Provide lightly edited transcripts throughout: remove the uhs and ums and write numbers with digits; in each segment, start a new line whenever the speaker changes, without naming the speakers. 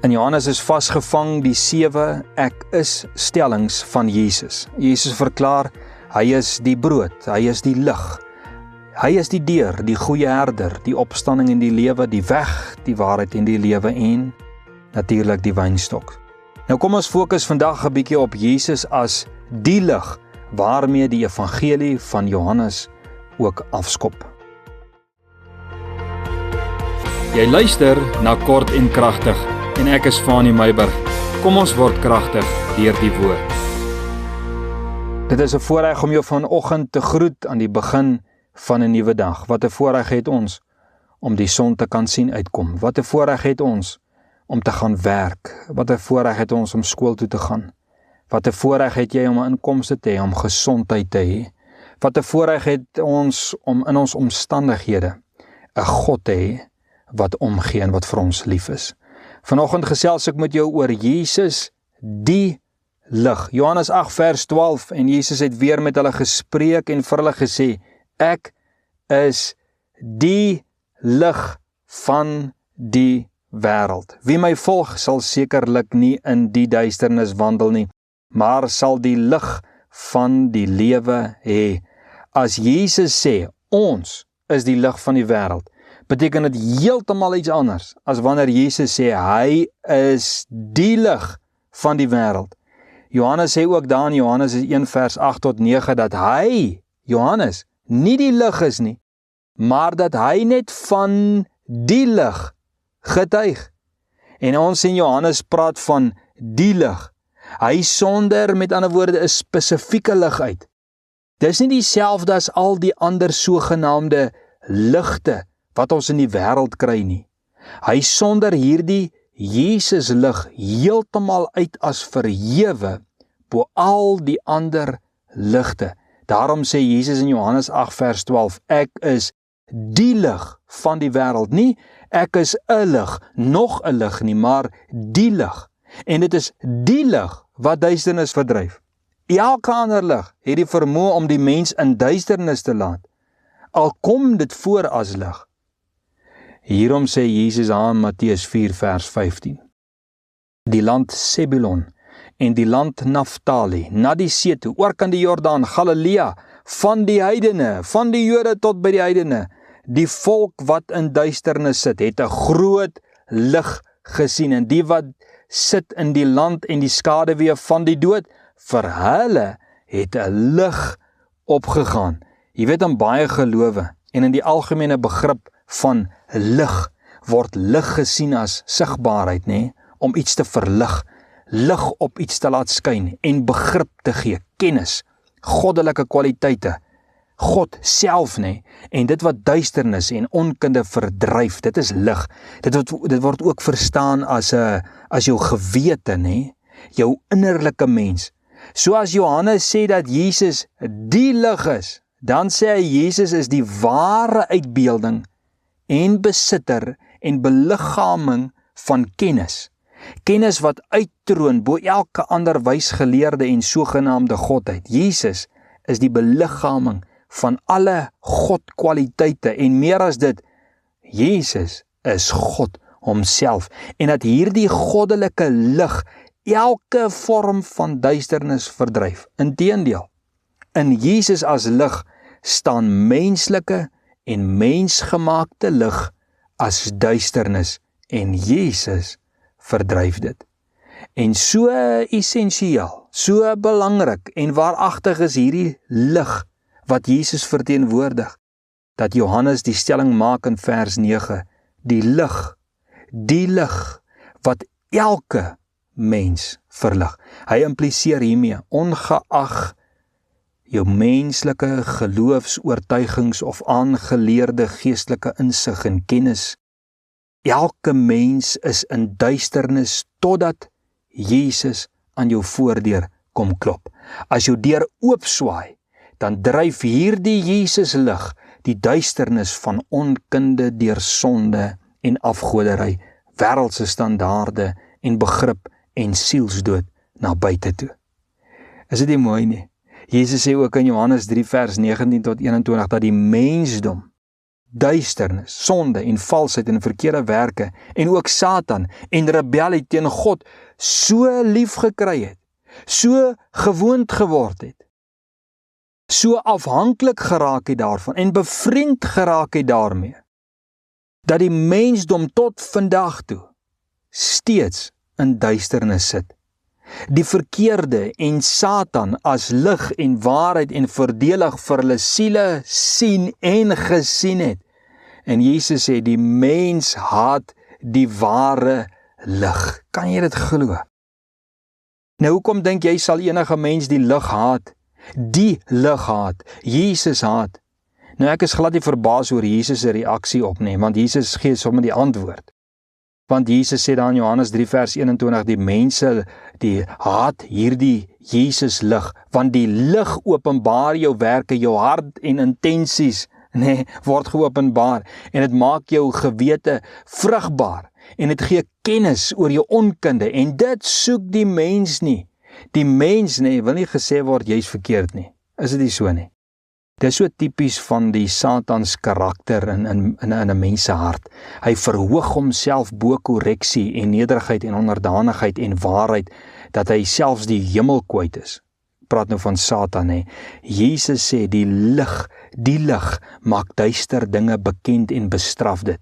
In Johannes is vasgevang die 7 ek is stellings van Jesus. Jesus verklaar, hy is die brood, hy is die lig, hy is die deur, die goeie herder, die opstanding en die lewe, die weg, die waarheid en die lewe en natuurlik die wynstok. Nou kom ons fokus vandag 'n bietjie op Jesus as die lig, waarmee die evangelie van Johannes ook afskop. Jy luister na Kort en Kragtig en ek is Fanie Meiburg. Kom ons word kragtig deur die woord. Dit is 'n voorreg om jou vanoggend te groet aan die begin van 'n nuwe dag. Wat 'n voorreg het ons om die son te kan sien uitkom. Wat 'n voorreg het ons om te gaan werk. Wat 'n voorreg het ons om skool toe te gaan. Wat 'n voorreg het jy om 'n inkomste te hê, om gesondheid te hê. Wat 'n voorreg het ons om in ons omstandighede 'n God te hê wat omgee en wat vir ons lief is. Vanoggend gesels ek met jou oor Jesus, die lig. Johannes 8 vers 12 en Jesus het weer met hulle gespreek en vir hulle gesê, ek is die lig van die wêreld. Wie my volg sal sekerlik nie in die duisternis wandel nie, maar sal die lig van die lewe hê. As Jesus sê, ons is die lig van die wêreld, beteken dit heeltemal iets anders as wanneer Jesus sê, hy is die lig van die wêreld. Johannes sê ook daar in Johannes 1 vers 8 tot 9, dat hy, Johannes, nie die lig is nie, maar dat hy net van die lig getuig. En ons sien Johannes praat van die lig. Hy sonder met ander woorde 'n spesifieke lig uit. Dis nie dieselfde as al die ander sogenaamde ligte wat ons in die wêreld kry nie. Hy sonder hierdie Jesus lig heeltemal uit as verhewe bo al die ander ligte. Daarom sê Jesus in Johannes 8 vers 12, ek is die lig van die wêreld. Nie ek is 'n lig, nog 'n lig nie, maar die lig. En dit is die lig wat duisternis verdryf. Elke ander lig het die vermoë om die mens in duisternis te laat, al kom dit voor as lig. Hierom sê Jesus aan Matteus 4 vers 15. Die land Sebulon en die land Naftali, na die see toe, oorkant die Jordaan, Galilea, van die heidene, van die Jode tot by die heidene, die volk wat in duisternis sit, het 'n groot lig gesien, en die wat sit in die land en die skaduwee van die dood, vir hulle het 'n lig opgegaan. Jy weet, in baie gelowe en in die algemene begrip van lig, word lig gesien as sigbaarheid, nê? Om iets te verlig, lig op iets te laat skyn en begrip te gee, kennis, goddelike kwaliteite, God self, nê? En dit wat duisternis en onkunde verdryf, dit is lig. Dit word ook verstaan as jou gewete, nê? Jou innerlike mens. So as Johannes sê dat Jesus die lig is, dan sê hy Jesus is die ware uitbeelding en besitter en beliggaaming van kennis. Kennis wat uittroon bo elke ander wysgeleerde en sogenaamde godheid. Jesus is die beliggaaming van alle godkwaliteite en meer as dit, Jesus is God homself. En dat hierdie goddelike lig elke vorm van duisternis verdryf. Inteendeel, in Jesus as lig staan menslike en mensgemaakte lig as duisternis en Jesus verdryf dit. En so essensieel, so belangrik en waaragtig is hierdie lig wat Jesus verteenwoordig, dat Johannes die stelling maak in vers 9, die lig wat elke mens verlig. Hy impliseer hiermee, ongeag jou menslike geloofsoortuigings of aangeleerde geestelike insig en kennis, elke mens is in duisternis totdat Jesus aan jou voordeur kom klop. As jou deur oopswaai, dan dryf hierdie Jesus lig die duisternis van onkunde deur sonde en afgoderry, wêreldse standaarde en begrip en sielsdood na buite toe. Is dit nie mooi nie? Jesus sê ook in Johannes 3 vers 19 tot 21 dat die mensdom duisternis, sonde en valsheid en verkeerde werke en ook Satan en rebellie teen God so lief gekry het, so gewoond geword het, so afhanklik geraak het daarvan en bevriend geraak het daarmee, dat die mensdom tot vandag toe steeds in duisternis sit. Die verkeerde en Satan as lig en waarheid en voordelig vir hulle siele sien en gesien het. En Jesus sê, die mens haat die ware lig. Kan jy dit glo? Nou, hoekom dink jy sal enige mens die lig haat? Die lig haat, Jesus haat. Nou, ek is glad nie verbaas oor Jesus se reaksie op nie, want Jesus gee sommer die antwoord. Want Jesus sê dan in Johannes 3 vers 21, die mense, die haat hierdie Jesus lig, want die lig openbaar jou werke, jou hart en intensies, word geopenbaar, en dit maak jou gewete vrugbaar, en dit gee kennis oor jou onkunde, en dit soek die mens nie. Die mens wil nie gesê word, jy is verkeerd nie. Is dit nie so nie? Dit is so typies van die Satans karakter in 'n mens se hart. Hy verhoog homself bo korreksie en nederigheid en onderdanigheid en waarheid, dat hy selfs die hemel kwyt is. Ek praat nou van Satan, Jesus sê, die lig maak duister dinge bekend en bestraf dit.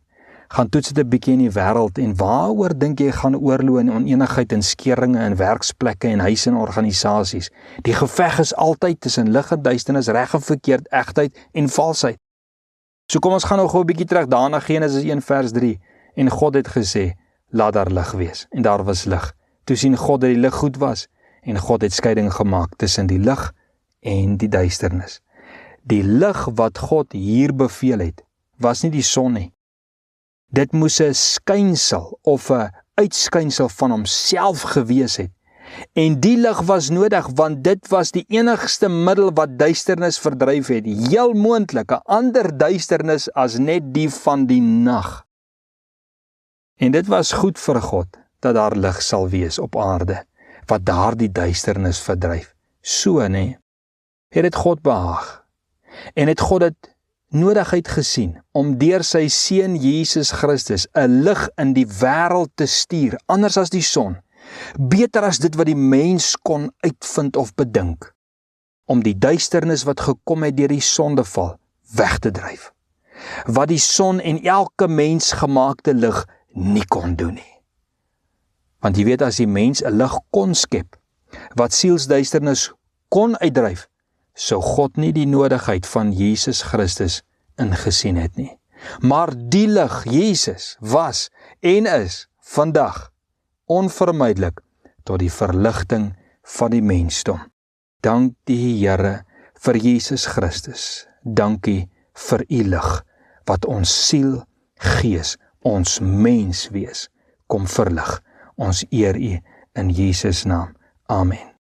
Gaan toets dit 'n bietjie in die wêreld, en waaroor dink jy gaan oorlog en onenigheid en skeringe in werksplekke en huise en organisasies? Die geveg is altyd tussen lig en duisternis, reg en verkeerd, egtheid en valsheid. So kom ons gaan nou gou 'n bietjie terug daarna Genesis 1 vers 3. En God het gesê, laat daar lig wees. En daar was lig. Toe sien God dat die lig goed was, en God het skeiding gemaak tussen die lig en die duisternis. Die lig wat God hier beveel het, was nie die son nie. Dit moes 'n skynsel of 'n uitskynsel van homself gewees het. En die lig was nodig, want dit was die enigste middel wat duisternis verdryf het. Heel moontlik 'n ander duisternis as net die van die nag. En dit was goed vir God, dat daar lig sal wees op aarde, wat daardie duisternis verdryf. So, het dit God behaag. En het God dit nodigheid gesien, om deur sy seun Jesus Christus 'n lig in die wêreld te stuur, anders as die son, beter as dit wat die mens kon uitvind of bedink, om die duisternis wat gekom het deur die sondeval weg te dryf, wat die son en elke mens gemaakte lig nie kon doen nie. Want jy weet, as die mens 'n lig kon skep, wat sielsduisternis kon uitdryf, sou God nie die nodigheid van Jesus Christus ingesien het nie. Maar die lig, Jesus, was en is vandag onvermydelik tot die verligting van die mensdom. Dank die Here vir Jesus Christus. Dankie vir u lig, wat ons siel, gees, ons menswees kom verlig. Ons eer u in Jesus naam. Amen.